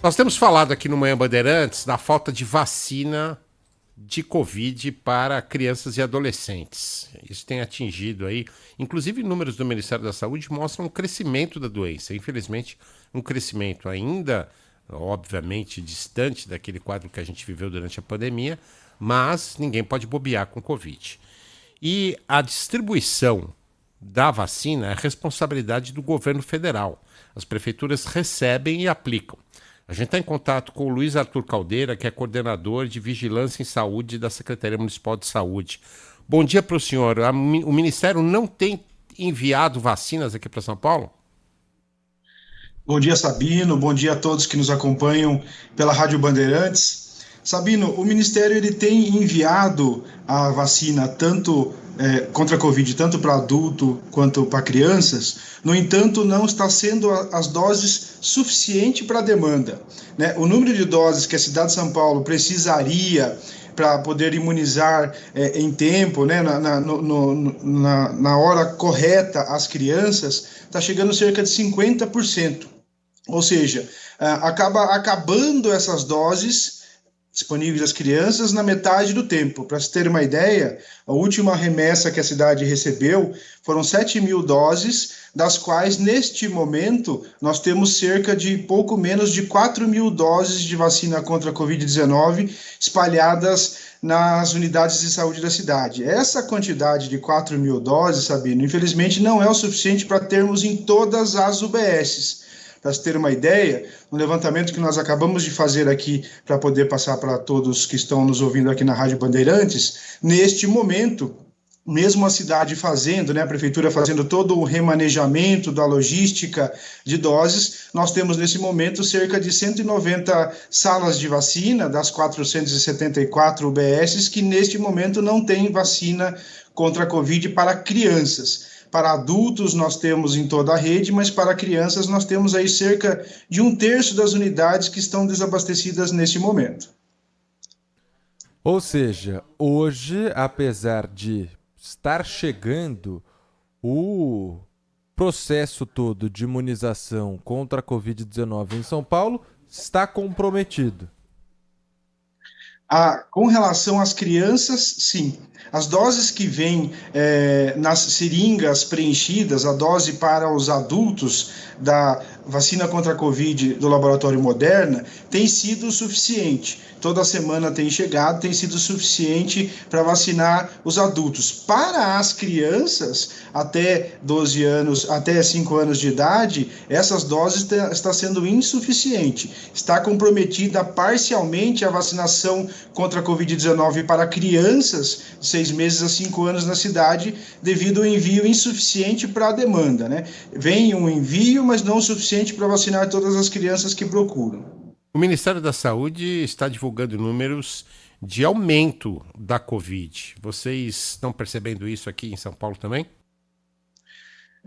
Nós temos falado aqui no Manhã Bandeirantes da falta de vacina de Covid para crianças e adolescentes. Isso tem atingido aí, inclusive números do Ministério da Saúde mostram um crescimento da doença. Infelizmente, um crescimento ainda, obviamente, distante daquele quadro que a gente viveu durante a pandemia, mas ninguém pode bobear com Covid. E a distribuição da vacina é responsabilidade do governo federal. As prefeituras recebem e aplicam. A gente está em contato com o Luiz Arthur Caldeira, que é coordenador de Vigilância em Saúde da Secretaria Municipal de Saúde. Bom dia para o senhor. O Ministério não tem enviado vacinas aqui para São Paulo? Bom dia, Sabino. Bom dia a todos que nos acompanham pela Rádio Bandeirantes. Sabino, o Ministério ele tem enviado a vacina tanto contra a Covid, tanto para adulto quanto para crianças. No entanto, não está sendo as doses suficientes para a demanda, né? O número de doses que a cidade de São Paulo precisaria para poder imunizar em tempo, né, na hora correta as crianças, está chegando a cerca de 50%. Ou seja, acaba acabando essas doses disponíveis às crianças na metade do tempo. Para se ter uma ideia, a última remessa que a cidade recebeu foram 7.000 doses, das quais, neste momento, nós temos cerca de pouco menos de 4.000 doses de vacina contra a Covid-19 espalhadas nas unidades de saúde da cidade. Essa quantidade de 4.000 doses, Sabino, infelizmente não é o suficiente para termos em todas as UBSs. Para se ter uma ideia, um levantamento que nós acabamos de fazer aqui para poder passar para todos que estão nos ouvindo aqui na Rádio Bandeirantes, neste momento, mesmo a cidade fazendo, né, a prefeitura fazendo todo o remanejamento da logística de doses, nós temos nesse momento cerca de 190 salas de vacina das 474 UBSs que neste momento não têm vacina contra a Covid para crianças. Para adultos nós temos em toda a rede, mas para crianças nós temos aí cerca de 1/3 das unidades que estão desabastecidas neste momento. Ou seja, hoje, apesar de estar chegando, o processo todo de imunização contra a Covid-19 em São Paulo está comprometido. Com relação às crianças, sim. As doses que vêm nas seringas preenchidas, a dose para os adultos da vacina contra a Covid do Laboratório Moderna, tem sido suficiente. Toda semana tem chegado, tem sido suficiente para vacinar os adultos. Para as crianças, até 12 anos, até 5 anos de idade, essas doses está sendo insuficiente. Está comprometida parcialmente a vacinação contra a Covid-19 para crianças de 6 meses a 5 anos na cidade, devido ao envio insuficiente para a demanda, né? Vem um envio, mas não o suficiente para vacinar todas as crianças que procuram. O Ministério da Saúde está divulgando números de aumento da Covid. Vocês estão percebendo isso aqui em São Paulo também?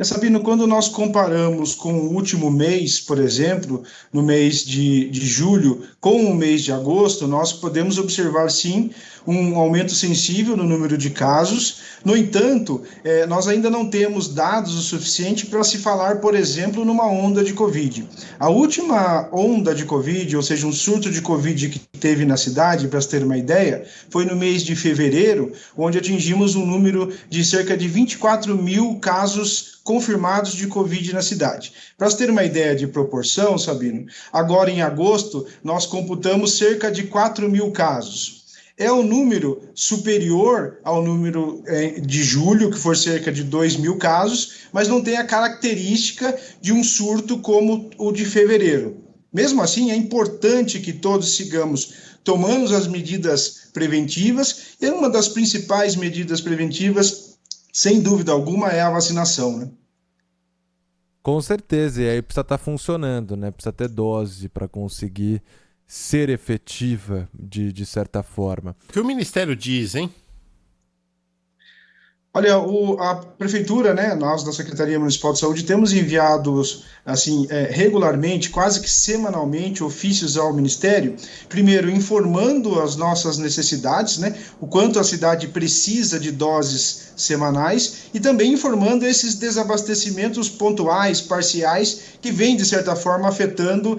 Sabino, quando nós comparamos com o último mês, por exemplo, no mês de julho, com o mês de agosto, nós podemos observar, sim, um aumento sensível no número de casos. No entanto, nós ainda não temos dados o suficiente para se falar, por exemplo, numa onda de Covid. A última onda de Covid, ou seja, um surto de Covid que teve na cidade, para se ter uma ideia, foi no mês de fevereiro, onde atingimos um número de cerca de 24.000 casos confirmados de Covid na cidade. Para se ter uma ideia de proporção, Sabino, agora em agosto nós computamos cerca de 4.000 casos. É um número superior ao número de julho, que foi cerca de 2.000 casos, mas não tem a característica de um surto como o de fevereiro. Mesmo assim, é importante que todos sigamos tomando as medidas preventivas, e uma das principais medidas preventivas, sem dúvida alguma, é a vacinação, né? Com certeza, e aí precisa estar funcionando, né? Precisa ter dose para conseguir ser efetiva de certa forma. O que o Ministério diz, hein? Olha, a prefeitura, né, nós da Secretaria Municipal de Saúde temos enviado, assim, regularmente, quase que semanalmente, ofícios ao Ministério, primeiro informando as nossas necessidades, né, o quanto a cidade precisa de doses semanais, e também informando esses desabastecimentos pontuais, parciais, que vêm, de certa forma, afetando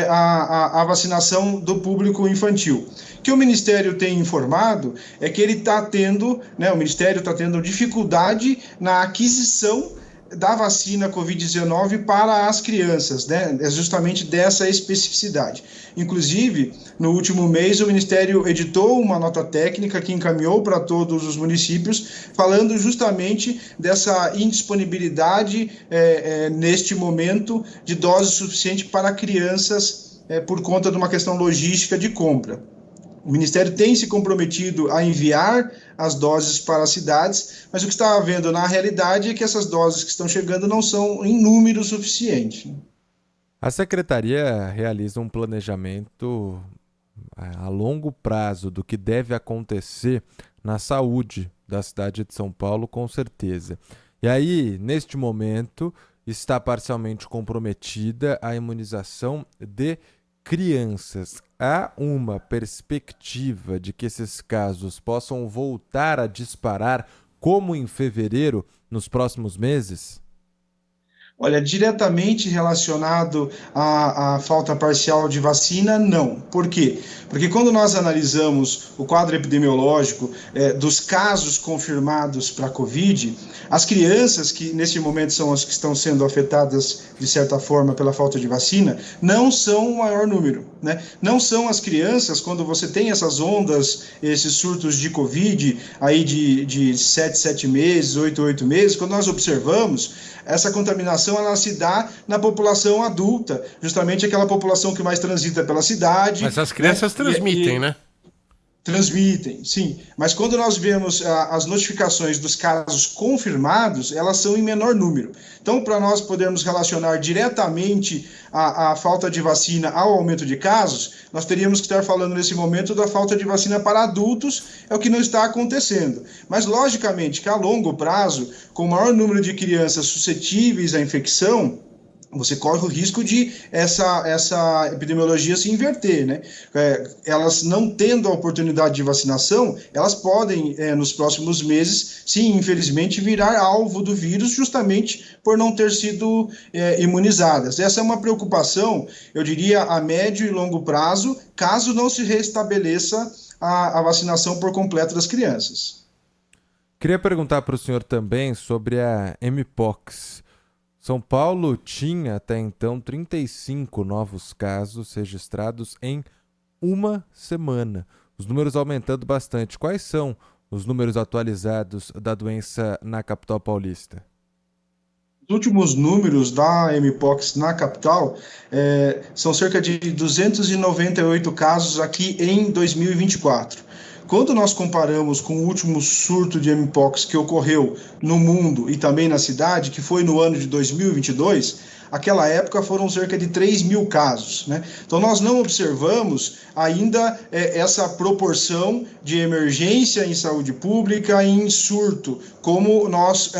a vacinação do público infantil. O que o Ministério tem informado é que ele está tendo, o Ministério está tendo dificuldade na aquisição da vacina Covid-19 para as crianças, é justamente dessa especificidade. Inclusive, no último mês, o Ministério editou uma nota técnica que encaminhou para todos os municípios, falando justamente dessa indisponibilidade, neste momento, de doses suficientes para crianças, por conta de uma questão logística de compra. O Ministério tem se comprometido a enviar as doses para as cidades, mas o que está havendo na realidade é que essas doses que estão chegando não são em número suficiente. A Secretaria realiza um planejamento a longo prazo do que deve acontecer na saúde da cidade de São Paulo, com certeza. E aí, neste momento, está parcialmente comprometida a imunização de crianças. Há uma perspectiva de que esses casos possam voltar a disparar, como em fevereiro, nos próximos meses? Olha, diretamente relacionado à falta parcial de vacina, não. Por quê? Porque quando nós analisamos o quadro epidemiológico dos casos confirmados para a Covid, as crianças que nesse momento são as que estão sendo afetadas de certa forma pela falta de vacina, não são o maior número, né? Não são as crianças, quando você tem essas ondas, esses surtos de Covid aí de 7 meses, 8 meses, quando nós observamos, essa contaminação ela se dá na população adulta, justamente aquela população que mais transita pela cidade. Mas as crianças transmitem, né? Transmitem, sim. Mas quando nós vemos as notificações dos casos confirmados, elas são em menor número. Então, para nós podermos relacionar diretamente a falta de vacina ao aumento de casos, nós teríamos que estar falando nesse momento da falta de vacina para adultos, é o que não está acontecendo. Mas, logicamente, que a longo prazo, com o maior número de crianças suscetíveis à infecção, você corre o risco de essa epidemiologia se inverter, né? Elas não tendo a oportunidade de vacinação, elas podem, nos próximos meses, sim, infelizmente, virar alvo do vírus justamente por não ter sido imunizadas. Essa é uma preocupação, eu diria, a médio e longo prazo, caso não se restabeleça a vacinação por completo das crianças. Queria perguntar para o senhor também sobre a Mpox. São Paulo tinha até então 35 novos casos registrados em uma semana. Os números aumentando bastante. Quais são os números atualizados da doença na capital paulista? Os últimos números da Mpox na capital são cerca de 298 casos aqui em 2024. Quando nós comparamos com o último surto de Mpox que ocorreu no mundo e também na cidade, que foi no ano de 2022, aquela época foram cerca de 3 mil casos, né? Então nós não observamos ainda essa proporção de emergência em saúde pública e em surto, como nós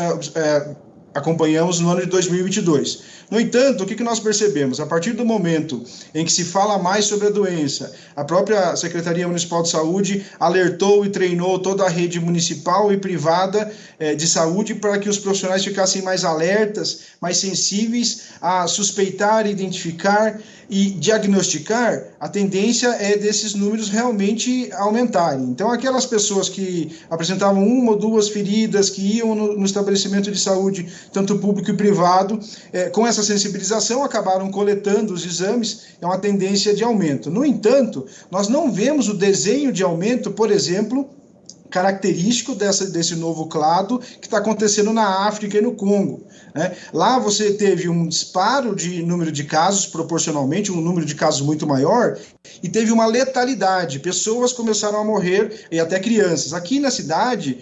acompanhamos no ano de 2022. No entanto, o que nós percebemos? A partir do momento em que se fala mais sobre a doença, a própria Secretaria Municipal de Saúde alertou e treinou toda a rede municipal e privada de saúde para que os profissionais ficassem mais alertas, mais sensíveis a suspeitar, identificar e diagnosticar. A tendência é desses números realmente aumentarem. Então, aquelas pessoas que apresentavam uma ou duas feridas, que iam no estabelecimento de saúde, tanto público e privado, com essa sensibilização acabaram coletando os exames, é uma tendência de aumento. No entanto, nós não vemos o desenho de aumento, por exemplo, característico desse novo clado que está acontecendo na África e no Congo, né? Lá você teve um disparo de número de casos, proporcionalmente, um número de casos muito maior, e teve uma letalidade, pessoas começaram a morrer, e até crianças. Aqui na cidade,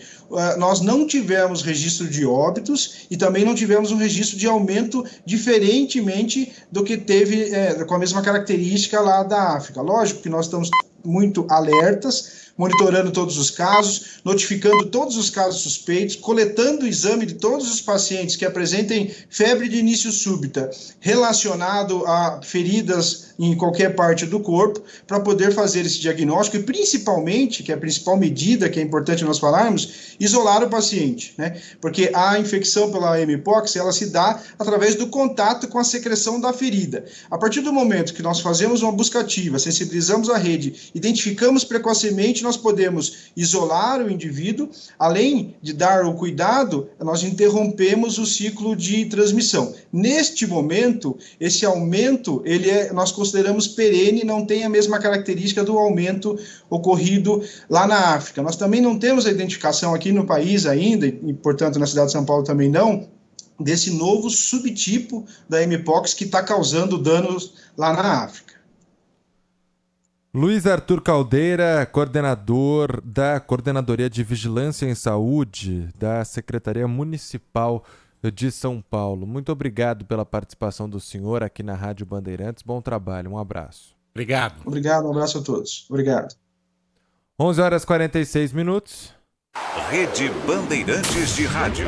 nós não tivemos registro de óbitos e também não tivemos um registro de aumento diferentemente do que teve com a mesma característica lá da África. Lógico que nós estamos muito alertas, monitorando todos os casos, notificando todos os casos suspeitos, coletando o exame de todos os pacientes que apresentem febre de início súbita relacionado a feridas em qualquer parte do corpo, para poder fazer esse diagnóstico e, principalmente, que é a principal medida que é importante nós falarmos, isolar o paciente, né? Porque a infecção pela mpox, ela se dá através do contato com a secreção da ferida. A partir do momento que nós fazemos uma busca ativa, sensibilizamos a rede, identificamos precocemente, nós podemos isolar o indivíduo, além de dar o cuidado, nós interrompemos o ciclo de transmissão. Neste momento, esse aumento, nós consideramos perene, não tem a mesma característica do aumento ocorrido lá na África. Nós também não temos a identificação aqui no país ainda, e portanto na cidade de São Paulo também não, desse novo subtipo da mpox que está causando danos lá na África. Luiz Arthur Caldeira, coordenador da Coordenadoria de Vigilância em Saúde da Secretaria Municipal de São Paulo. Muito obrigado pela participação do senhor aqui na Rádio Bandeirantes. Bom trabalho, um abraço. Obrigado. Obrigado, um abraço a todos. Obrigado. 11h46. Rede Bandeirantes de Rádio.